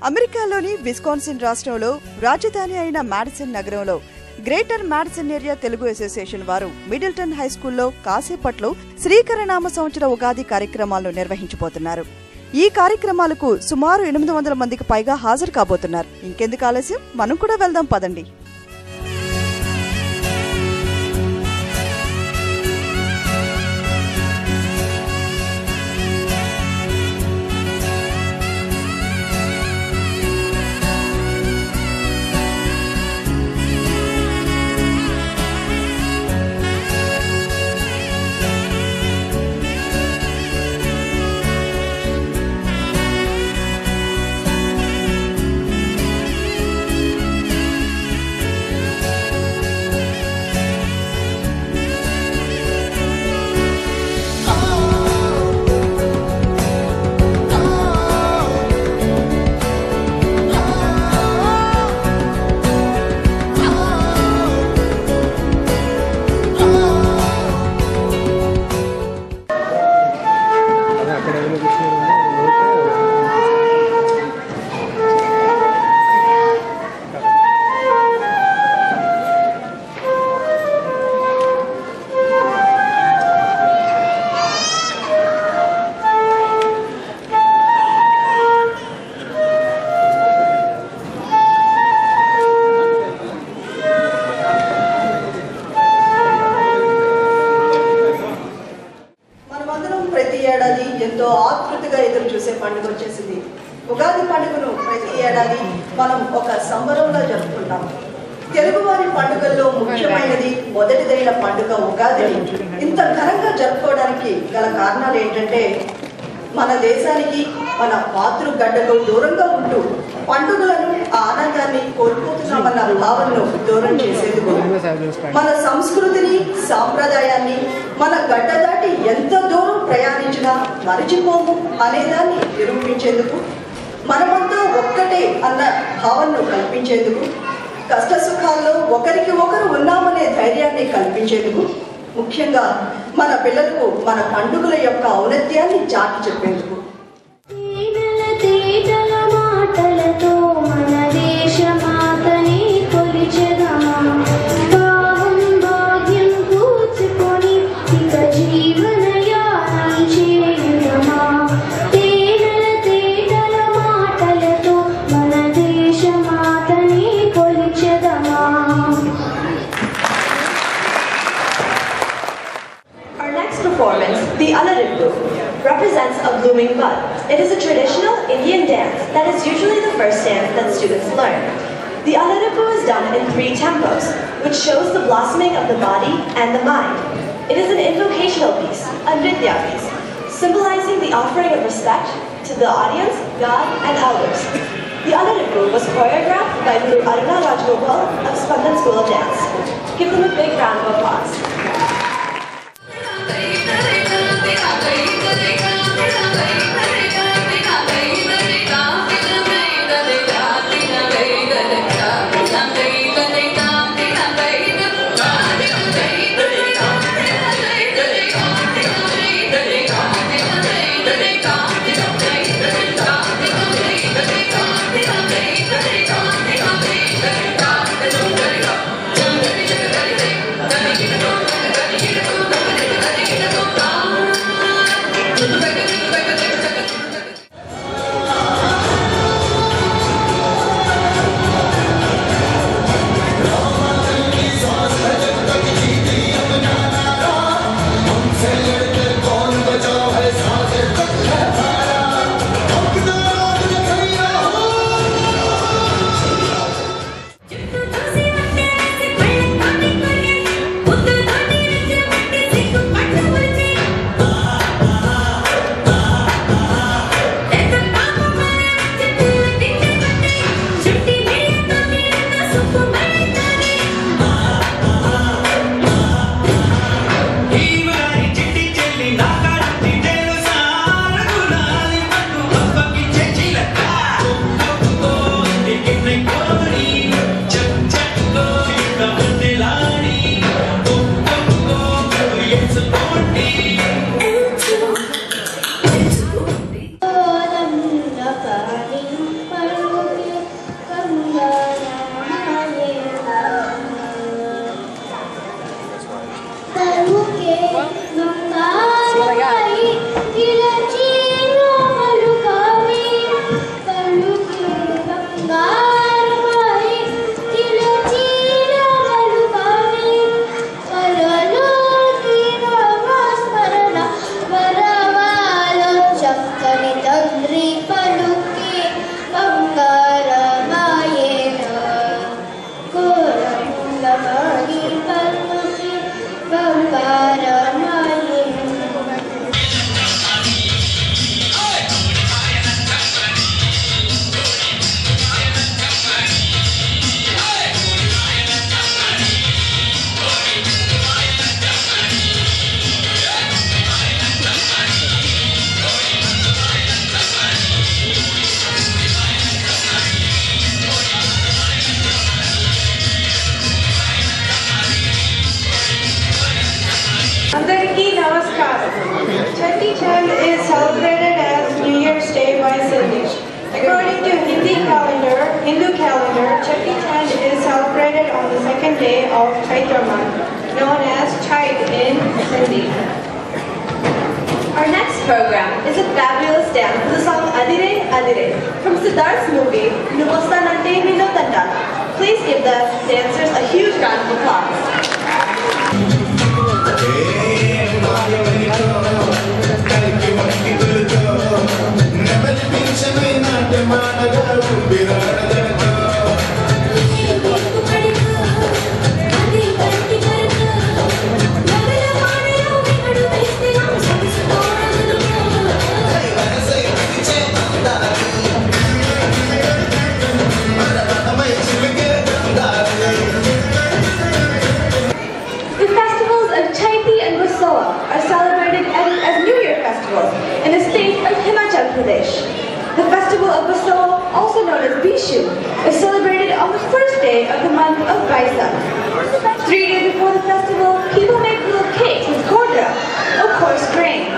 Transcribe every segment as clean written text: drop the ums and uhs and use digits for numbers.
అమెరికాలోని విస్కాన్సిన్ రాష్ట్రంలో రాజధాని అయిన మాడిసన్ నగరంలో greater Madison area Telugu association వారు మిడిల్టన్ హై స్కూల్లో కాసేపట్లో శ్రీకరనామ సంవత్సర ఉగాది కార్యక్రమాలను నిర్వహించబోతున్నారు. ఈ కార్యక్రమాలకు సుమారు 800 మందికి పైగా హాజరు కాబోతున్నారు. ఇంకెందుకు ఆలస్యం, మనం కూడా వెళ్దాం పదండి. ఎంతో ఆతృతగా ఎదురు చూసే పండుగ వచ్చేసింది. ఉగాది పండుగను ప్రతి ఏడాది మనం ఒక సంబరంలో జరుపుకుంటాం. తెలుగువారి పండుగల్లో ముఖ్యమైనది మొదటిదైన పండుగ ఉగాదిని ఇంత ఘనంగా జరుపుకోవడానికి గల కారణాలు ఏంటంటే, మన దేశానికి మన మాతృగడ్డకు దూరంగా ఉంటూ పండుగలను ఆనందాన్ని కోల్పోతున్నామన్న భావనను దూరం చేసేందుకు, మన సంస్కృతిని సాంప్రదాయాన్ని మన గడ్డ దాటి ఎంత దూరం ప్రయాణించినా మరిచిపోము అనేదాన్ని నిరూపించేందుకు, మనమంతా ఒక్కటే అన్న భావనను కల్పించేందుకు, కష్ట సుఖాల్లో ఒకరికి ఒకరు ఉన్నామనే ధైర్యాన్ని కల్పించేందుకు, ముఖ్యంగా మన పిల్లలకు మన పండుగల యొక్క ఔన్నత్యాన్ని చాటి చెప్పేందుకు. The Alaripu represents a blooming bud. It is a traditional Indian dance that is usually the first dance that students learn. The Alaripu is done in 3 tempos, which shows the blossoming of the body and the mind. It is an invocational piece, a nritya piece, symbolizing the offering of respect to the audience, God, and elders. The Alaripu was choreographed by Guru Aruna Rajgopal of Spandan School of Dance. Give them a big round of applause. year, Chatti is celebrated on the second day of Chaitra month, known as Chait in Sindhi. Our next program is a fabulous dance to the song Adire Adire from Siddharth's movie Numostanante Vinodanda. Please give the dancers a huge round of applause. In the state of Himachal Pradesh. The festival of Basola, also known as Vishu, is celebrated on the first day of the month of Vaisakh. 3 days before the festival, people make little cakes with gordra, or coarse grain,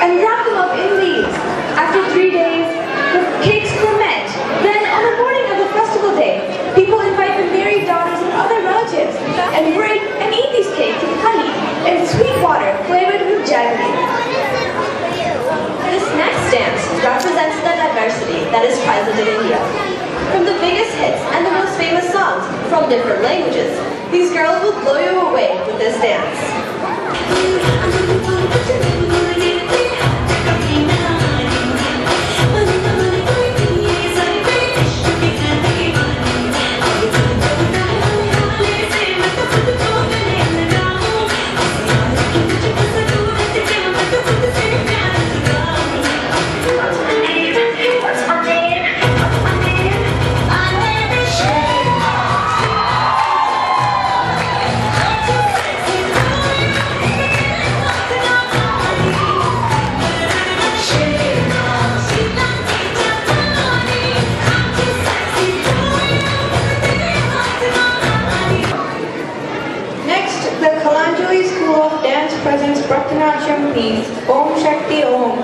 and wrap them up in leaves. After 3 days, the cakes ferment. Then, on the morning of the festival day, people invite the married daughters and other relatives and break and eat these cakes with honey and sweet water flavored with jaggery. This next dance represents the diversity that is present in India. From the biggest hits and the most famous songs from different languages, these girls will blow you away with this dance. Presents Bharatanatyam piece, Om Shakti Om.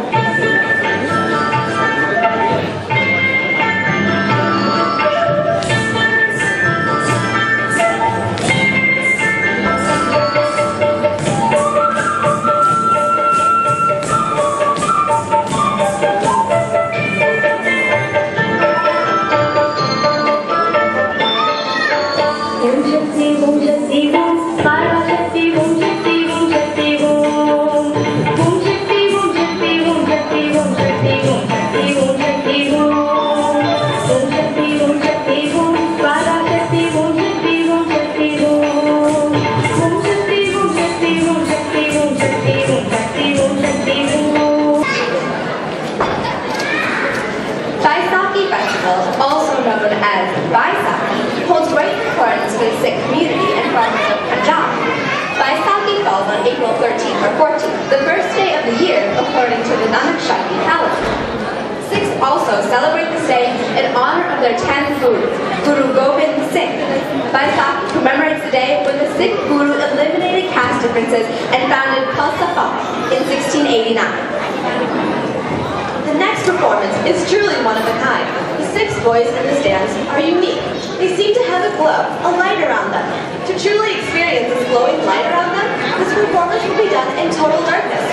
April 13th or 14th, the first day of the year according to the Nanak Shakti calendar. Sikhs also celebrate this day in honor of their 10th Guru, Guru Gobind Singh. Vaisakh commemorates the day when the Sikh Guru eliminated caste differences and founded Khalsa Panth in 1689. The next performance is truly one of a kind. The 6 boys in this dance are unique. They seem to have a glow, a light around them. To truly experience this glowing light around them, this performance will be done in total darkness,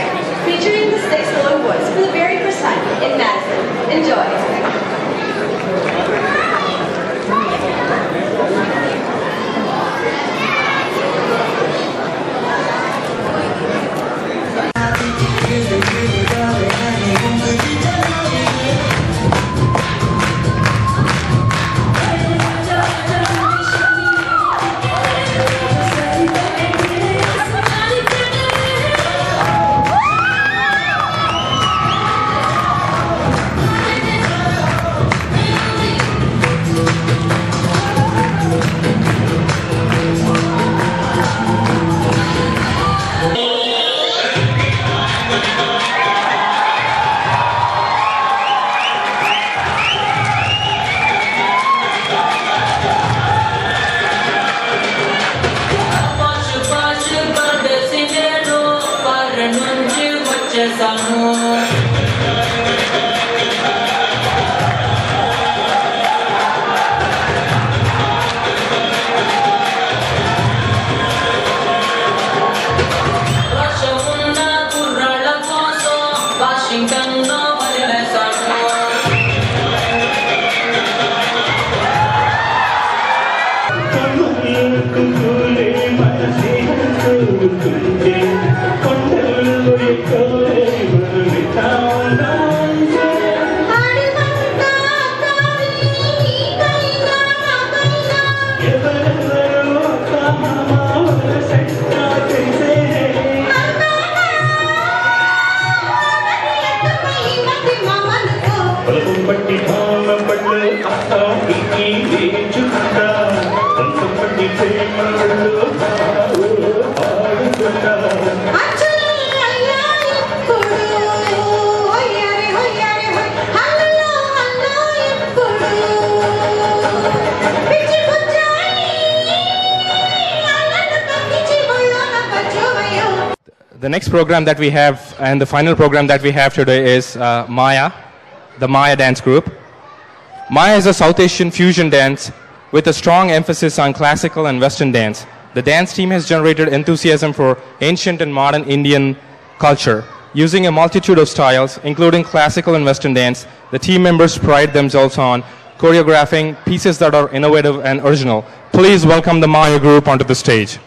featuring the 6 glowing boys for the very first time in Madison. Enjoy! The next program that we have, and the final program that we have today, is Maya, the Maya dance group. Maya is a South Asian fusion dance with a strong emphasis on classical and Western dance. The dance team has generated enthusiasm for ancient and modern Indian culture. Using a multitude of styles, including classical and Western dance, the team members pride themselves on choreographing pieces that are innovative and original. Please welcome the Maya group onto the stage.